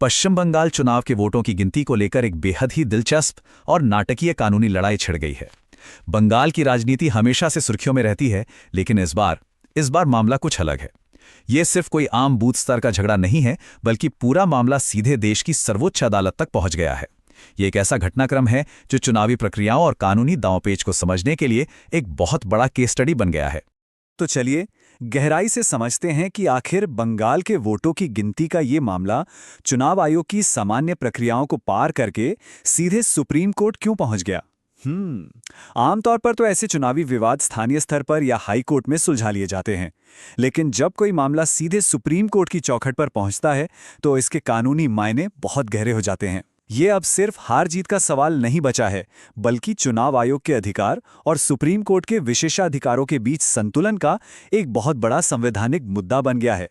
पश्चिम बंगाल चुनाव के वोटों की गिनती को लेकर एक बेहद ही दिलचस्प और नाटकीय कानूनी लड़ाई छिड़ गई है। बंगाल की राजनीति हमेशा से सुर्खियों में रहती है, लेकिन इस बार मामला कुछ अलग है। ये सिर्फ कोई आम बूथ स्तर का झगड़ा नहीं है, बल्कि पूरा मामला सीधे देश की सर्वोच्च अदालत तक पहुंच गया है। ये एक ऐसा घटनाक्रम है जो चुनावी प्रक्रियाओं और कानूनी दांवपेच को समझने के लिए एक बहुत बड़ा केस स्टडी बन गया है। तो चलिए गहराई से समझते हैं कि आखिर बंगाल के वोटों की गिनती का ये मामला चुनाव आयोग की सामान्य प्रक्रियाओं को पार करके सीधे सुप्रीम कोर्ट क्यों पहुंच गया। आमतौर पर तो ऐसे चुनावी विवाद स्थानीय स्तर पर या हाई कोर्ट में सुलझा लिए जाते हैं, लेकिन जब कोई मामला सीधे सुप्रीम कोर्ट की चौखट पर पहुंचता है तो इसके कानूनी मायने बहुत गहरे हो जाते हैं। ये अब सिर्फ हार जीत का सवाल नहीं बचा है, बल्कि चुनाव आयोग के अधिकार और सुप्रीम कोर्ट के विशेषाधिकारों के बीच संतुलन का एक बहुत बड़ा संवैधानिक मुद्दा बन गया है।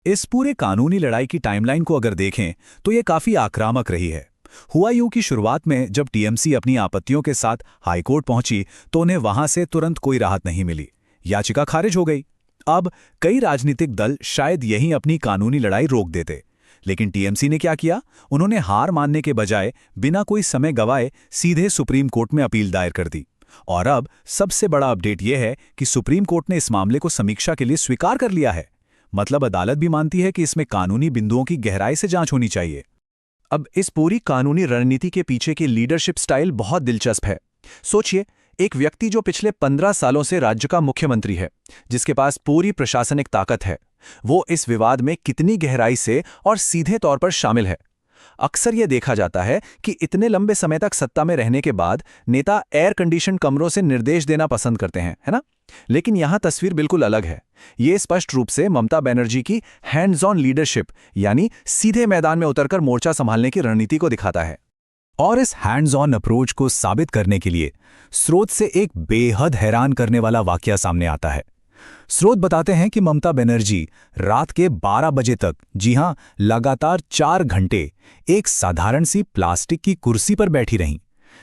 इस पूरे कानूनी लड़ाई की टाइमलाइन को अगर देखें तो ये काफी आक्रामक रही है। हुआ यूं कि शुरुआत में जब टीएमसी अपनी आपत्तियों के साथ हाईकोर्ट पहुंची तो उन्हें वहां से तुरंत कोई राहत नहीं मिली, याचिका खारिज हो गई। अब कई राजनीतिक दल शायद यहीं अपनी कानूनी लड़ाई रोक देते, लेकिन टीएमसी ने क्या किया, उन्होंने हार मानने के बजाय बिना कोई समय गवाए सीधे सुप्रीम कोर्ट में अपील दायर कर दी। और अब सबसे बड़ा अपडेट यह है कि सुप्रीम कोर्ट ने इस मामले को समीक्षा के लिए स्वीकार कर लिया है। मतलब अदालत भी मानती है कि इसमें कानूनी बिंदुओं की गहराई से जांच होनी चाहिए। अब इस पूरी कानूनी रणनीति के पीछे की लीडरशिप स्टाइल बहुत दिलचस्प है। सोचिए, एक व्यक्ति जो पिछले 15 सालों से राज्य का मुख्यमंत्री है, जिसके पास पूरी प्रशासनिक ताकत है, वो इस विवाद में कितनी गहराई से और सीधे तौर पर शामिल है। अक्सर यह देखा जाता है कि इतने लंबे समय तक सत्ता में रहने के बाद नेता एयर कंडीशन कमरों से निर्देश देना पसंद करते हैं, है ना? लेकिन यहां तस्वीर बिल्कुल अलग है। ये स्पष्ट रूप से ममता बनर्जी की हैंड्स ऑन लीडरशिप, यानी सीधे मैदान में उतरकर मोर्चा संभालने की रणनीति को दिखाता है। और इस हैंड्स ऑन अप्रोच को साबित करने के लिए स्रोत से एक बेहद हैरान करने वाला वाकया सामने आता है। स्रोत बताते हैं कि ममता बनर्जी रात के 12 बजे तक, जी हां, लगातार 4 घंटे एक साधारण सी प्लास्टिक की कुर्सी पर बैठी रहीं।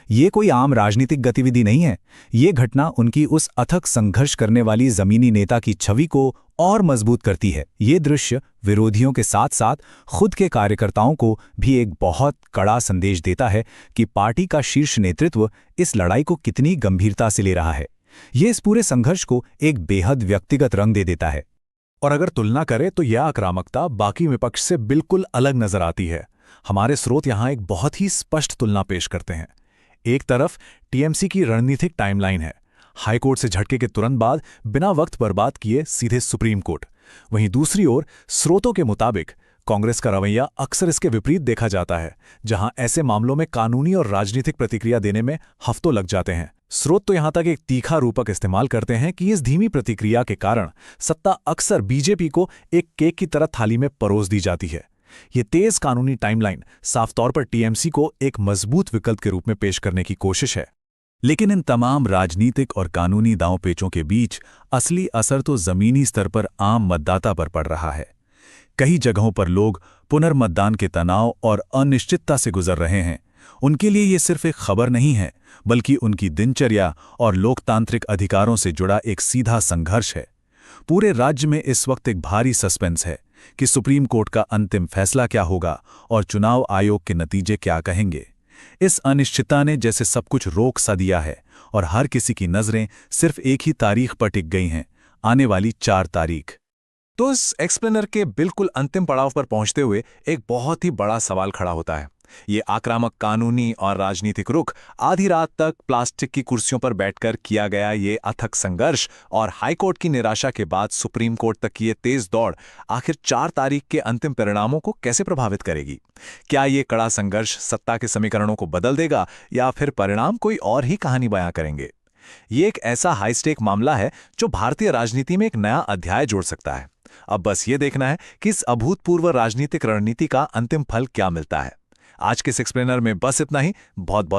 ये कोई आम राजनीतिक गतिविधि नहीं है। ये घटना उनकी उस अथक संघर्ष करने वाली जमीनी नेता की छवि को और मजबूत करती है। ये दृश्य विरोधियों के साथ साथ खुद के कार्यकर्ताओं को भी एक बहुत कड़ा संदेश देता है कि पार्टी का शीर्ष नेतृत्व इस लड़ाई को कितनी गंभीरता से ले रहा है। ये इस पूरे संघर्ष को एक बेहद व्यक्तिगत रंग दे देता है। और अगर तुलना करें तो यह आक्रामकता बाकी विपक्ष से बिल्कुल अलग नजर आती है। हमारे स्रोत यहां एक बहुत ही स्पष्ट तुलना पेश करते हैं। एक तरफ टीएमसी की रणनीतिक टाइमलाइन है, हाईकोर्ट से झटके के तुरंत बाद बिना वक्त बर्बाद किए सीधे सुप्रीम कोर्ट। वहीं दूसरी ओर स्रोतों के मुताबिक कांग्रेस का रवैया अक्सर इसके विपरीत देखा जाता है, जहां ऐसे मामलों में कानूनी और राजनीतिक प्रतिक्रिया देने में हफ्तों लग जाते हैं। स्रोत तो यहां तक एक तीखा रूपक इस्तेमाल करते हैं कि इस धीमी प्रतिक्रिया के कारण सत्ता अक्सर बीजेपी को एक केक की तरह थाली में परोस दी जाती है। ये तेज कानूनी टाइमलाइन साफ तौर पर टीएमसी को एक मजबूत विकल्प के रूप में पेश करने की कोशिश है। लेकिन इन तमाम राजनीतिक और कानूनी दांवपेचों के बीच असली असर तो जमीनी स्तर पर आम मतदाता पर पड़ रहा है। कई जगहों पर लोग पुनर्मतदान के तनाव और अनिश्चितता से गुजर रहे हैं। उनके लिए ये सिर्फ एक खबर नहीं है, बल्कि उनकी दिनचर्या और लोकतांत्रिक अधिकारों से जुड़ा एक सीधा संघर्ष है। पूरे राज्य में इस वक्त एक भारी सस्पेंस है कि सुप्रीम कोर्ट का अंतिम फैसला क्या होगा और चुनाव आयोग के नतीजे क्या कहेंगे। इस अनिश्चितता ने जैसे सब कुछ रोक सा दिया है और हर किसी की नजरें सिर्फ एक ही तारीख पर टिक गई हैं, आने वाली 4 तारीख। तो इस एक्सप्लेनर के बिल्कुल अंतिम पड़ाव पर पहुंचते हुए एक बहुत ही बड़ा सवाल खड़ा होता है। ये आक्रामक कानूनी और राजनीतिक रुख, आधी रात तक प्लास्टिक की कुर्सियों पर बैठकर किया गया ये अथक संघर्ष और हाईकोर्ट की निराशा के बाद सुप्रीम कोर्ट तक की ये तेज दौड़ आखिर 4 तारीख के अंतिम परिणामों को कैसे प्रभावित करेगी? क्या ये कड़ा संघर्ष सत्ता के समीकरणों को बदल देगा या फिर परिणाम कोई और ही कहानी बयां करेंगे? ये एक ऐसा हाई स्टेक मामला है जो भारतीय राजनीति में एक नया अध्याय जोड़ सकता है। अब बस ये देखना है कि इस अभूतपूर्व राजनीतिक रणनीति का अंतिम फल क्या मिलता है। आज के इस एक्सप्लेनर में बस इतना ही। बहुत बहुत